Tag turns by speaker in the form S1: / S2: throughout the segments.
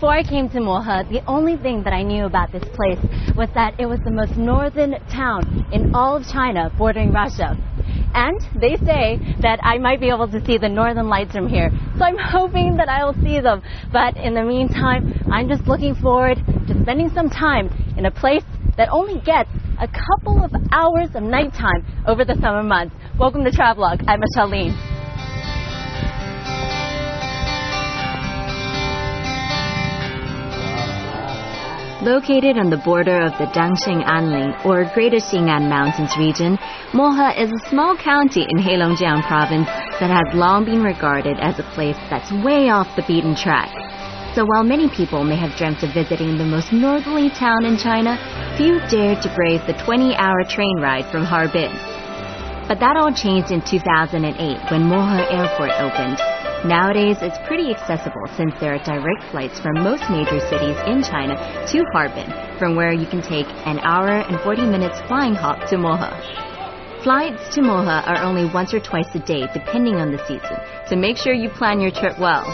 S1: Before I came to Mohe, the only thing that I knew about this place was that it was the most northern town in all of China bordering Russia. And they say that I might be able to see the northern lights from here. So I'm hoping that I will see them. But in the meantime, I'm just looking forward to spending some time in a place that only gets a couple of hours of nighttime over the summer months. Welcome to Travelogue. I'm Michelle Lean. Located on the border of the Dangxing Anling, or Greater Xing'an Mountains region, Mohe is a small county in Heilongjiang province that has long been regarded as a place that's way off the beaten track. So while many people may have dreamt of visiting the most northerly town in China, few dared to brave the 20-hour train ride from Harbin. But that all changed in 2008 when Mohe Airport opened. Nowadays, it's pretty accessible since there are direct flights from most major cities in China to Harbin, from where you can take an hour and 40 minutes flying hop to Mohe. Flights to Mohe are only once or twice a day, depending on the season, so make sure you plan your trip well.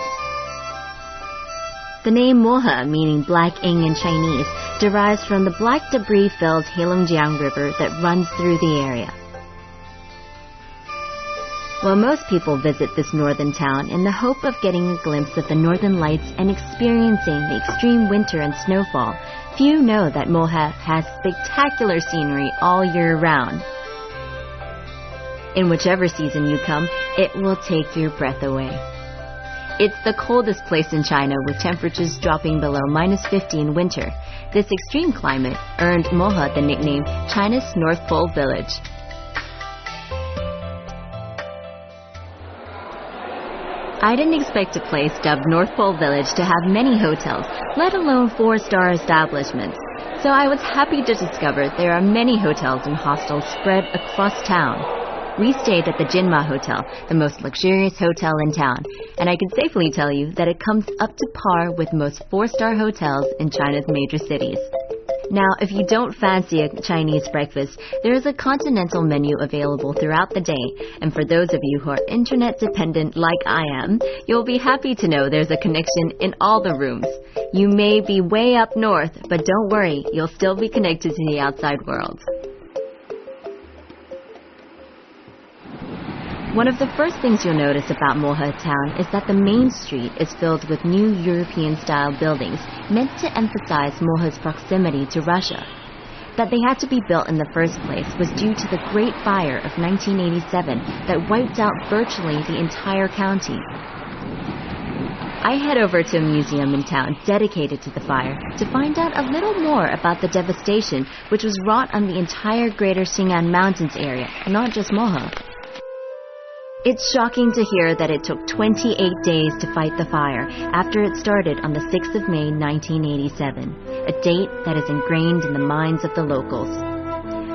S1: The name Mohe, meaning black ink in Chinese, derives from the black debris-filled Heilongjiang River that runs through the area. While most people visit this northern town in the hope of getting a glimpse of the northern lights and experiencing the extreme winter and snowfall, few know that Mohe has spectacular scenery all year round. In whichever season you come, it will take your breath away. It's the coldest place in China, with temperatures dropping below -50 in winter. This extreme climate earned Mohe the nickname China's North Pole Village. I didn't expect a place dubbed North Pole Village to have many hotels, let alone 4-star establishments. So I was happy to discover there are many hotels and hostels spread across town. We stayed at the Jinma Hotel, the most luxurious hotel in town, and I can safely tell you that it comes up to par with most 4-star hotels in China's major cities. Now, if you don't fancy a Chinese breakfast, there is a continental menu available throughout the day, and for those of you who are internet dependent like I am, you'll be happy to know there's a connection in all the rooms. You may be way up north, but don't worry, you'll still be connected to the outside world. One of the first things you'll notice about Mohe town is that the main street is filled with new European-style buildings meant to emphasize Mohe's proximity to Russia. That they had to be built in the first place was due to the Great Fire of 1987 that wiped out virtually the entire county. I head over to a museum in town dedicated to the fire to find out a little more about the devastation which was wrought on the entire Greater Xing'an Mountains area, not just Mohe. It's shocking to hear that it took 28 days to fight the fire after it started on the 6th of May 1987, a date that is ingrained in the minds of the locals.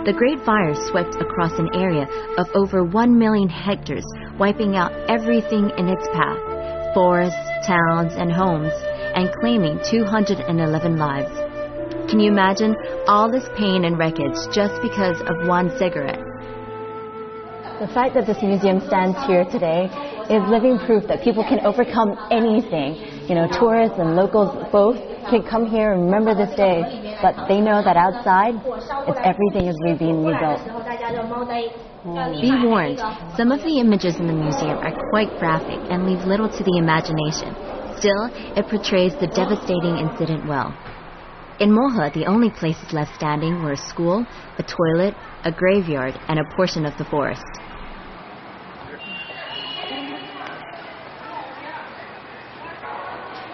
S1: The Great Fire swept across an area of over 1 million hectares, wiping out everything in its path, forests, towns, and homes, and claiming 211 lives. Can you imagine all this pain and wreckage just because of one cigarette? The fact that this museum stands here today is living proof that people can overcome anything. You know, tourists and locals both can come here and remember this day, but they know that outside, everything is being rebuilt. Be warned, some of the images in the museum are quite graphic and leave little to the imagination. Still, it portrays the devastating incident well. In Mohe, the only places left standing were a school, a toilet, a graveyard, and a portion of the forest.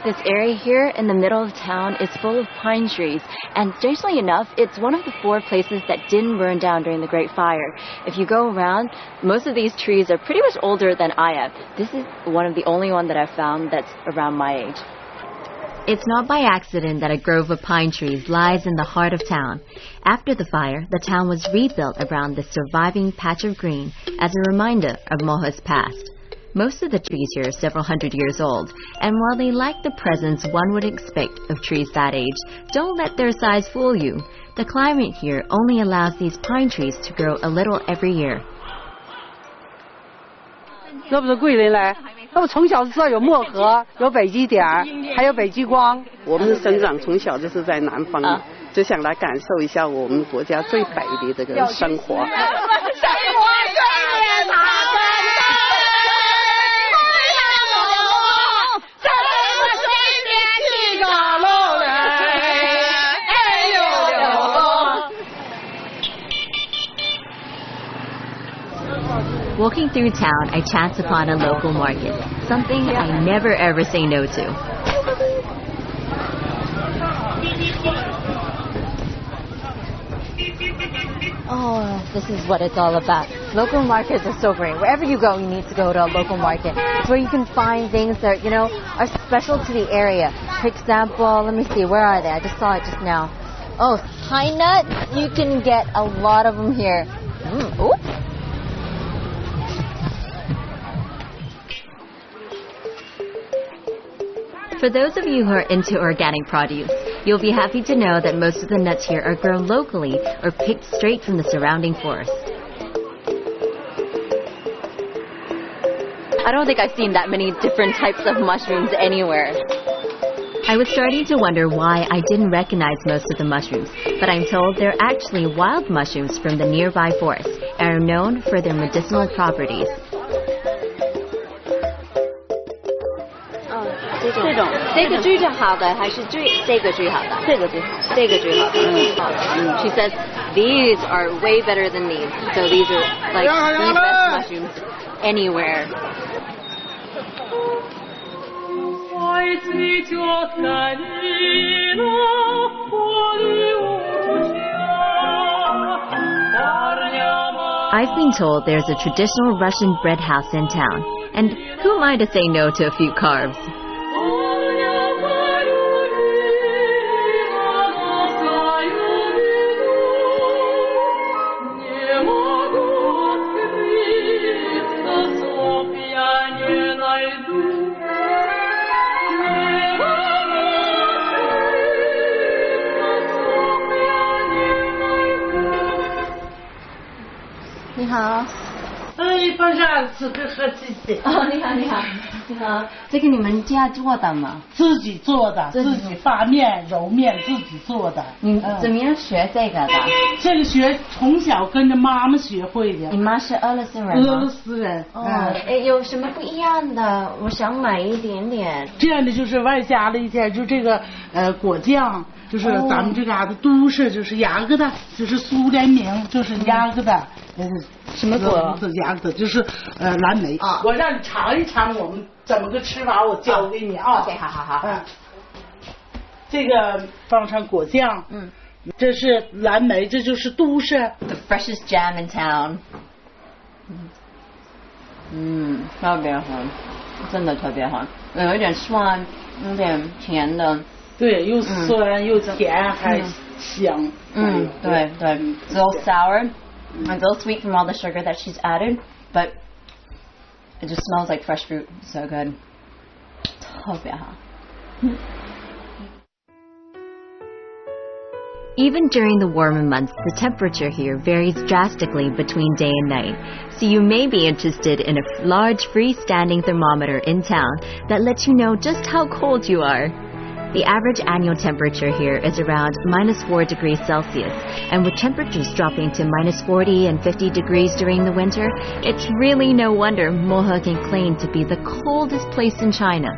S1: This area here in the middle of town is full of pine trees, and strangely enough, it's one of the 4 places that didn't burn down during the Great Fire. If you go around, most of these trees are pretty much older than I am. This is one of the only one that I've found that's around my age. It's not by accident that a grove of pine trees lies in the heart of town. After the fire, the town was rebuilt around this surviving patch of green as a reminder of Mohe's past. Most of the trees here are several hundred years old, and while they lack the presence one would expect of trees that age, don't let their size fool you. The climate here only allows these pine trees to grow a little every year.
S2: 那我从小知道有漠河，有北极点，还有北极光。
S3: 我们生长从小就是在南方，就想来感受一下我们国家最北的这个生活。
S1: Walking through town, I chance upon a local market, something I never ever say no to. Oh, this is what it's all about. Local markets are so great. Wherever you go, you need to go to a local market. It's where you can find things that, you know, are special to the area. For example, let me see, where are they? I just saw it just now. Oh, pine nut. You can get a lot of them here. Ooh. For those of you who are into organic produce, you'll be happy to know that most of the nuts here are grown locally or picked straight from the surrounding forest. I don't think I've seen that many different types of mushrooms anywhere. I was starting to wonder why I didn't recognize most of the mushrooms, but I'm told they're actually wild mushrooms from the nearby forest and are known for their medicinal properties. 这个最好的还是这个最好的？这个最好，这个最好的。She says these are way better than these, so these are like the best mushrooms anywhere. I've been told there's a traditional Russian bread house in town, and who am I to say no to a few carbs? Ni hao.
S4: 放下吃个喝鸡鸡。
S1: 哦，你好，你好，你好。这个你们家做的吗？
S4: 自己做的，自己发面、揉面，自己做的。
S1: 你怎么样学这个的？
S4: 这个学从小跟着妈妈学会的。
S1: 你妈是俄罗斯人吗？
S4: 俄罗斯人。
S1: 哦，有什么不一样的？我想买一点点。
S4: 这样的就是外加了一点，就这个果酱。就是咱们这嘎达都市就是牙疙瘩，就是苏联名就是牙疙瘩，
S1: 什么果？
S4: 牙疙瘩就是蓝莓。我让你尝一尝我们怎么个吃法，我教给你啊。
S1: OK， 好。
S4: 这个放上果酱，这是蓝莓，这就是都市。
S1: The freshest jam in town。特别好，真的特别好，有一点酸，有点甜的。
S4: 对，又酸又甜，还香。
S1: 对。It's a little sour and a little sweet from all the sugar that she's added, but it just smells like fresh fruit. So good. 特别好。Even during the warmer months, the temperature here varies drastically between day and night, so you may be interested in a large freestanding thermometer in town that lets you know just how cold you are. The average annual temperature here is around -4 degrees Celsius, and with temperatures dropping to -40 and 50 degrees during the winter, it's really no wonder Mohe can claim to be the coldest place in China.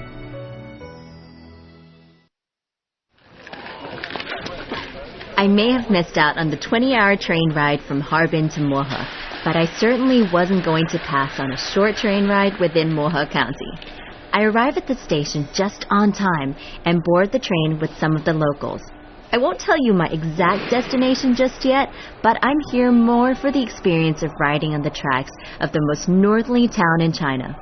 S1: I may have missed out on the 20-hour train ride from Harbin to Mohe, but I certainly wasn't going to pass on a short train ride within Mohe County. I arrive at the station just on time and board the train with some of the locals. I won't tell you my exact destination just yet, but I'm here more for the experience of riding on the tracks of the most northerly town in China.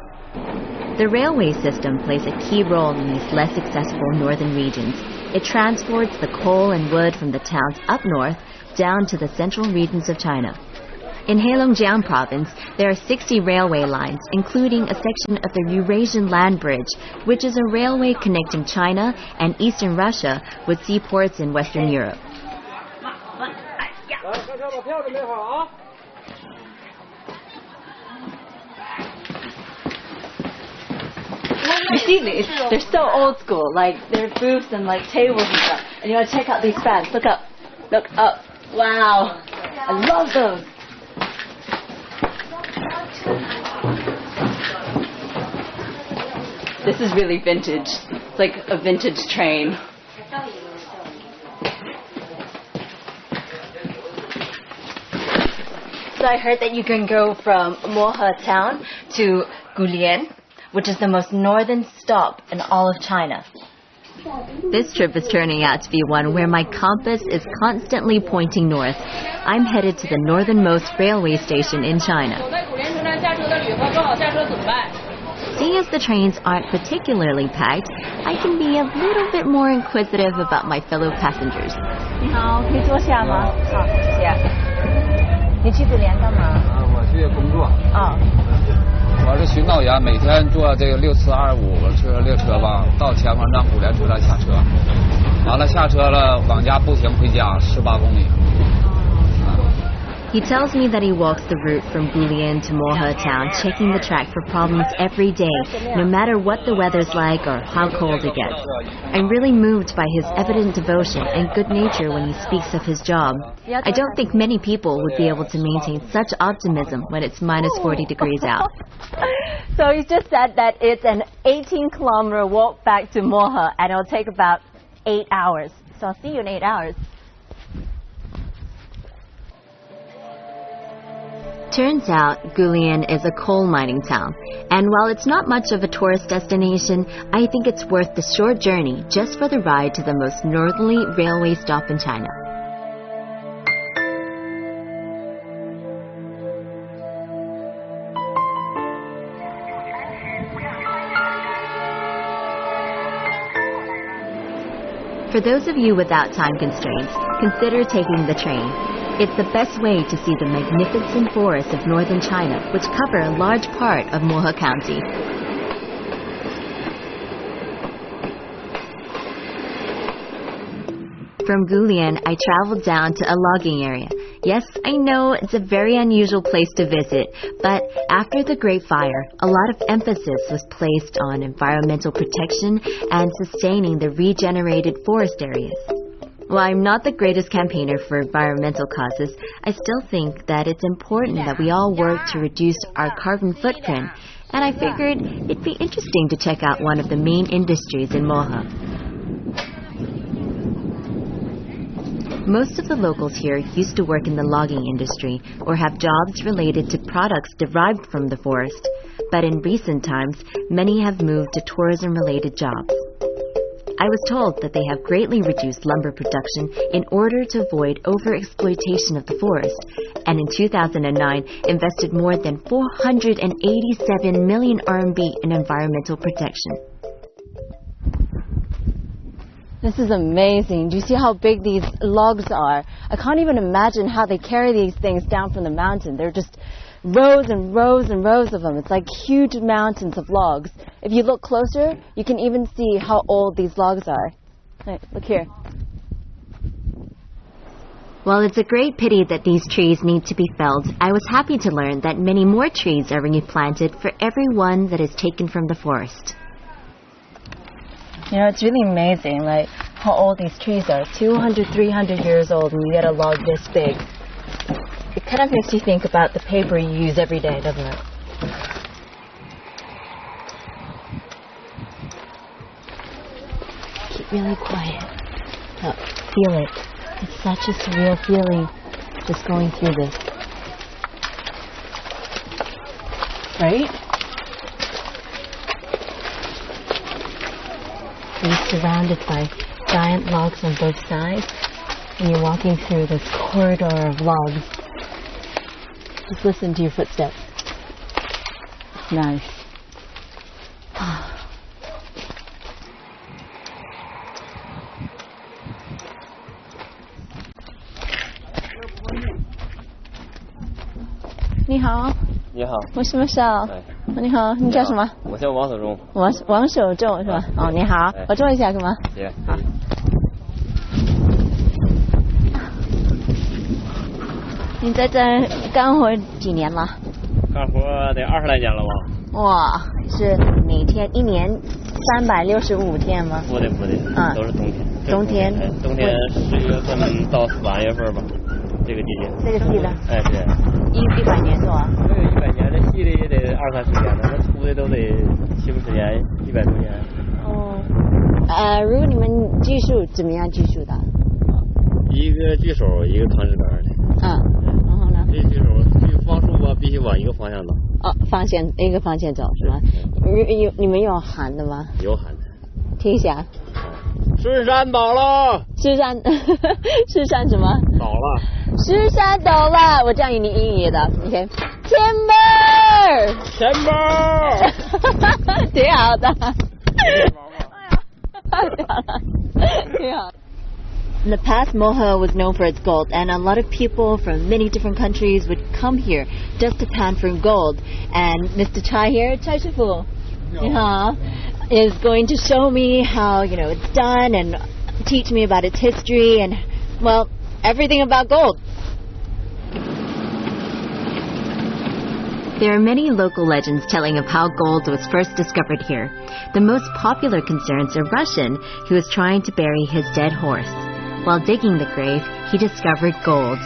S1: The railway system plays a key role in these less accessible northern regions. It transports the coal and wood from the towns up north down to the central regions of China. In Heilongjiang province, there are 60 railway lines, including a section of the Eurasian Land Bridge, which is a railway connecting China and eastern Russia with seaports in Western Europe. You see these? They're so old school. Like they're booths and like tables and stuff. And you want to check out these fans? Look up. Look up. Wow. I love those. This is really vintage. It's like a vintage train. So I heard that you can go from Mohe town to Gulian, which is the most northern stop in all of China. This trip is turning out to be one where my compass is constantly pointing north. I'm headed to the northernmost railway station in China. Seeing as the trains aren't particularly packed, I can be a little bit more inquisitive about my fellow passengers. 你好，可以坐下吗？好，谢谢。你去古联干嘛？
S5: 我去工作。我是巡道员，每天坐这个6425车列车吧，到前方站古联车站下车，完了下车了，往家步行回家18公里。
S1: He tells me that he walks the route from Gulian to Mohe town, checking the track for problems every day, no matter what the weather's like or how cold it gets. I'm really moved by his evident devotion and good nature when he speaks of his job. I don't think many people would be able to maintain such optimism when it's minus 40 degrees out. So he just said that it's an 18-kilometer walk back to Mohe, and it'll take about 8 hours. So I'll see you in 8 hours. Turns out Gulian is a coal mining town, and while it's not much of a tourist destination, I think it's worth the short journey just for the ride to the most northerly railway stop in China. For those of you without time constraints, consider taking the train. It's the best way to see the magnificent forests of northern China, which cover a large part of Mohe County. From Gulian, I traveled down to a logging area. Yes, I know it's a very unusual place to visit, but after the Great Fire, a lot of emphasis was placed on environmental protection and sustaining the regenerated forest areas. While I'm not the greatest campaigner for environmental causes, I still think that it's important that we all work to reduce our carbon footprint, and I figured it'd be interesting to check out one of the main industries in Mohe. Most of the locals here used to work in the logging industry or have jobs related to products derived from the forest, but in recent times, many have moved to tourism-related jobs. I was told that they have greatly reduced lumber production in order to avoid overexploitation of the forest, and in 2009 invested more than 487 million RMB in environmental protection. This is amazing. Do you see how big these logs are? I can't even imagine how they carry these things down from the mountain. They're just rows and rows and rows of them. It's like huge mountains of logs. If you look closer, you can even see how old these logs are. Right, look here. While it's a great pity that these trees need to be felled, I was happy to learn that many more trees are replanted for every one that is taken from the forest. You know, it's really amazing, like, how old these trees are. 200, 300 years old, and you get a log this big. It kind of makes you think about the paper you use every day, doesn't it? Keep really quiet. Oh, feel it. It's such a surreal feeling just going through this. Right? You're surrounded by giant logs on both sides, and you're walking through this corridor of logs. Just listen to your footsteps. It's nice. Ni hao.
S6: 你好，
S1: 我是不是啊？你好，你叫什么？
S6: 我叫王守忠。
S1: 王守忠是吧？哦，你好，我坐一下干嘛？
S6: 行。
S1: 好。你在这干活几年了？
S6: 干活得20来年了吧。
S1: 哇，是每天1年365天吗？
S6: 不对，都是冬天。
S1: 冬天
S6: 10月份到8月份吧，这个季节。
S1: 这个季的？
S6: 哎，对。
S1: 100年多啊？
S6: 没有100年，这细的也得20-30年了，那粗的都得70-50年，100多年。
S1: 哦。如果你们锯树怎么样锯树的？
S6: 一个锯手，一个扛枝杆的。
S1: 然后呢？
S6: 这锯手锯方树吧，必须往一个方向走。
S1: 一个方向走是吗？你们有喊的吗？
S6: 有喊的。
S1: 听一下。
S6: 狮山倒了。狮
S1: 山什么？
S6: 倒了。
S1: 狮山倒了，我教你英语的 ，OK。Timber。挺好的。挺好。In the past, Moha was known for its gold, and a lot of people from many different countries would come here just to pan for gold. And Mr. Chai here, Chai Shifu, is going to show me how it's done and teach me about its history and, well, everything about gold. There are many local legends telling of how gold was first discovered here. The most popular concerns a Russian who was trying to bury his dead horse. While digging the grave, he discovered gold.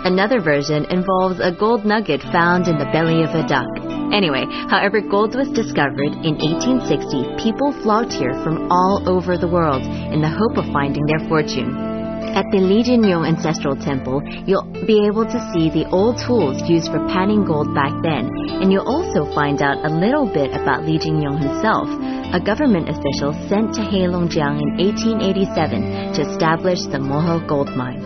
S1: Another version involves a gold nugget found in the belly of a duck. Anyway, however gold was discovered in 1860, people flocked here from all over the world in the hope of finding their fortune. At the Li Jinyong Ancestral Temple, you'll be able to see the old tools used for panning gold back then, and you'll also find out a little bit about Li Jinyong himself, a government official sent to Heilongjiang in 1887 to establish the Moho gold mine.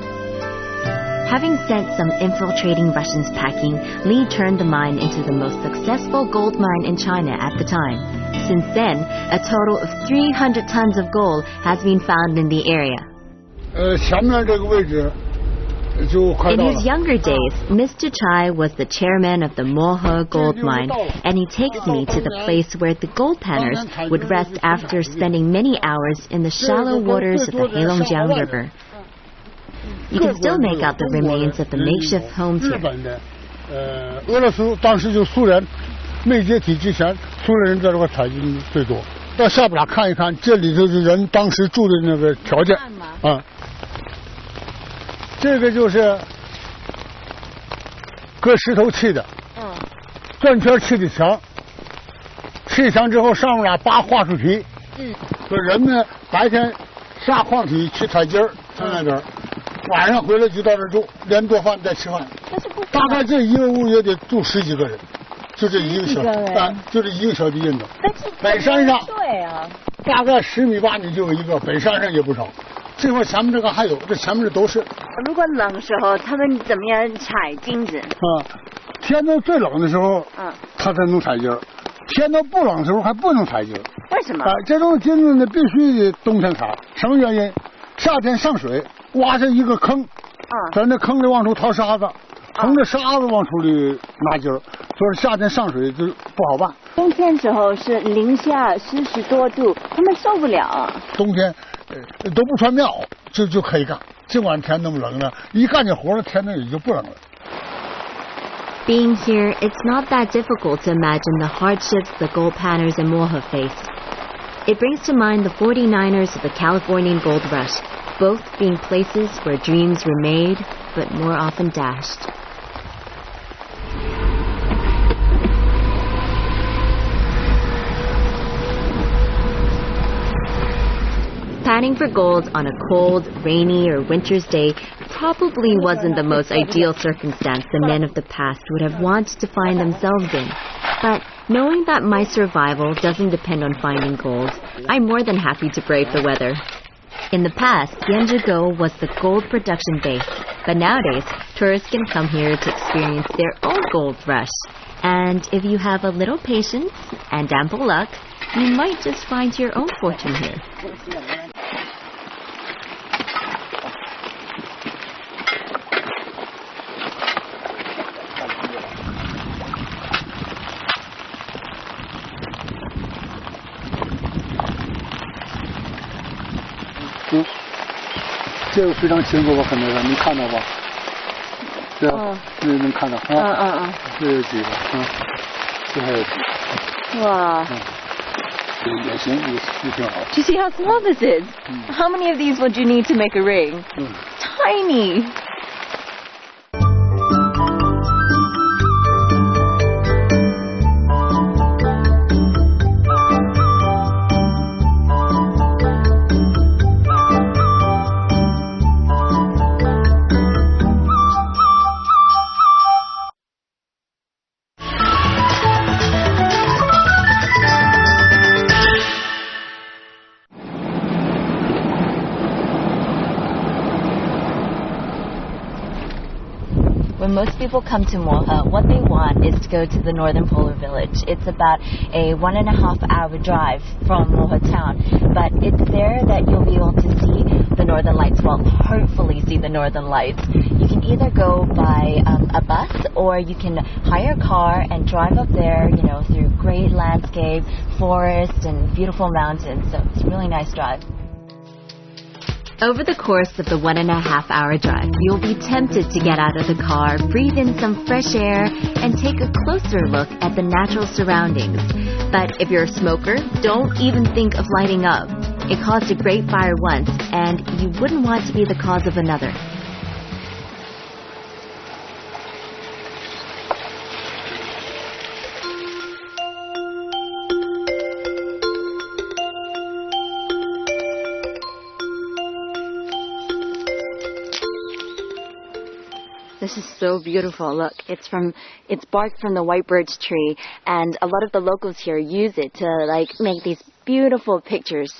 S1: Having sent some infiltrating Russians packing, Li turned the mine into the most successful gold mine in China at the time. Since then, a total of 300 tons of gold has been found in the area. In his younger days, Mr. Chai was the chairman of the Moho gold mine, and he takes me to the place where the gold panners would rest after spending many hours in the shallow waters of the Heilongjiang River. You can still make out the remains of the makeshift homes here.
S7: 俄罗斯当时就苏联没解体之前，苏联人在这块采金最多。到下边看一看，这里头的人当时住的那个条件啊。这个就是搁石头砌的，转圈砌的墙，砌墙之后上面俩扒桦树皮，说人们白天下矿体去采金儿，在那边，晚上回来就到这住，连做饭带吃饭。大概这一个屋也得住10几个人，就这一个小就这一个小地印子。北山上大概10米8米就有一个，北山上也不少。这块前面这个还有，这前面这都是。
S1: 如果冷的时候，他们怎么样采金子？
S7: 天都最冷的时候，他才能采金；天都不冷的时候还不能采金。
S1: 为什么？
S7: 这种金子呢，必须得冬天采。什么原因？夏天上水，挖下一个坑，在那坑里往出掏沙子，从这沙子往出里拿金，所以夏天上水就不好办。
S1: 冬天时候是零下40多度，他们受不了。
S7: 冬天。都不穿庙就可以干，尽管天那么冷了，一干起活了，天那也就不冷了。
S1: Being here, it's not that difficult to imagine the hardships the gold panners in Moha faced. It brings to mind the 49ers of the Californian gold rush, both being places where dreams were made, but more often dashed. Panning for gold on a cold, rainy, or winter's day probably wasn't the most ideal circumstance the men of the past would have wanted to find themselves in. But knowing that my survival doesn't depend on finding gold, I'm more than happy to brave the weather. In the past, Yanjigo was the gold production base, but nowadays, tourists can come here to experience their own gold rush. And if you have a little patience and ample luck, you might just find your own fortune here.
S7: Mm. 这个非常清楚吧？很多人能看到吧？对啊，能看到啊。这有几个，这还有几个。
S1: Wow.
S7: 也行，也挺好。
S1: Do you see how small this is? How many of these would you need to make a ring? Tiny. When most people come to Moha, what they want is to go to the northern polar village. It's about a 1.5-hour drive from Moha town, but it's there that you'll be able to see the northern lights. Well, hopefully see the northern lights. You can either go by a bus, or you can hire a car and drive up there, you know, through great landscape, forest, and beautiful mountains. So it's a really nice drive. Over the course of the 1.5-hour drive, you'll be tempted to get out of the car, breathe in some fresh air, and take a closer look at the natural surroundings. But if you're a smoker, don't even think of lighting up. It caused a great fire once, and you wouldn't want to be the cause of another. This is so beautiful. Look, it's bark from the white birch tree, and a lot of the locals here use it to make these beautiful pictures.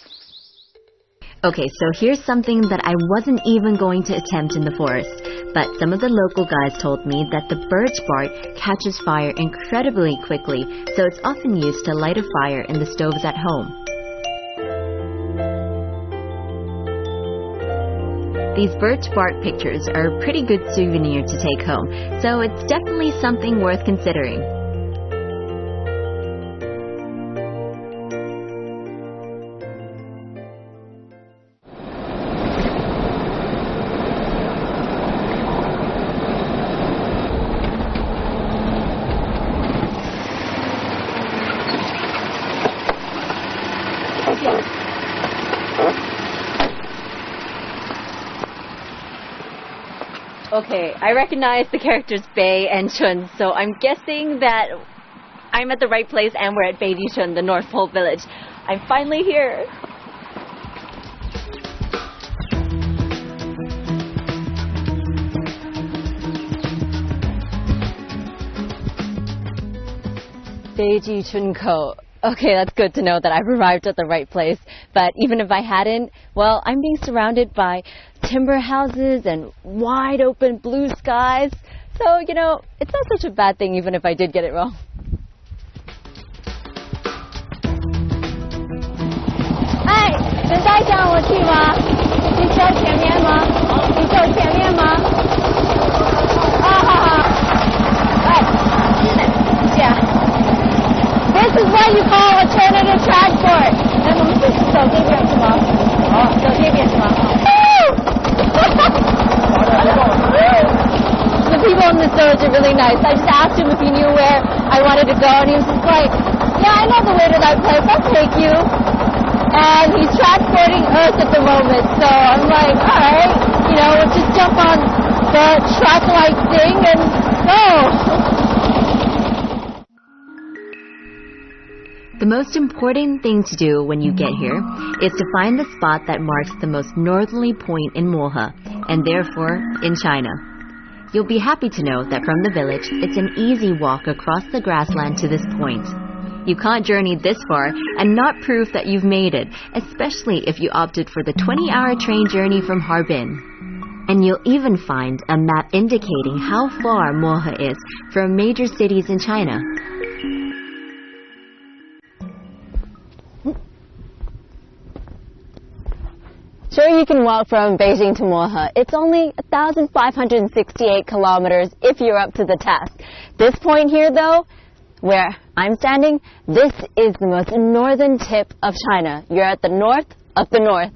S1: Okay, so here's something that I wasn't even going to attempt in the forest, but some of the local guys told me that the birch bark catches fire incredibly quickly, so it's often used to light a fire in the stoves at home. These birch bark pictures are a pretty good souvenir to take home, so it's definitely something worth considering. Okay, I recognize the characters Bei and Chun, so I'm guessing that I'm at the right place and we're at Beiji Chun, the North Pole village. I'm finally here. Beiji Chun Ko. Okay, that's good to know that I've arrived at the right place. But even if I hadn't, well, I'm being surrounded by timber houses and wide open blue skies. So, you know, it's not such a bad thing even if I did get it wrong. Hi, 能带上我去吗？你坐前面吗？你坐前面吗？啊，好好。哎，谢谢。This is what you call alternative transport. 那我们是走这边是吗？好，走这边是吗？ The people in the village are really nice. I just asked him if he knew where I wanted to go, and he was just like, yeah, I know the way to that place. I'll take you. And he's transporting us at the moment, so I'm like, all right, you know, we'll just jump on the track light thing and go. The most important thing to do when you get here is to find the spot that marks the most northerly point in Moha, and therefore in China. You'll be happy to know that from the village, it's an easy walk across the grassland to this point. You can't journey this far and not prove that you've made it, especially if you opted for the 20-hour train journey from Harbin. And you'll even find a map indicating how far Moha is from major cities in China. Sure, you can walk from Beijing to Moha. It's only 1,568 kilometers if you're up to the task. This point here, though, where I'm standing, this is the most northern tip of China. You're at the north of the north.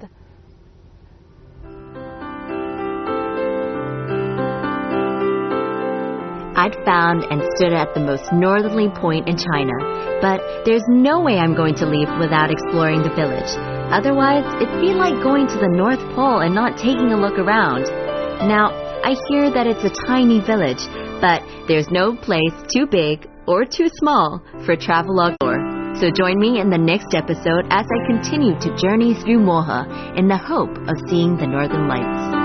S1: I'd found and stood at the most northerly point in China, but there's no way I'm going to leave without exploring the village. Otherwise, it'd be like going to the North Pole and not taking a look around. Now, I hear that it's a tiny village, but there's no place too big or too small for Travelogue tour. So join me in the next episode as I continue to journey through Mohe in the hope of seeing the Northern Lights.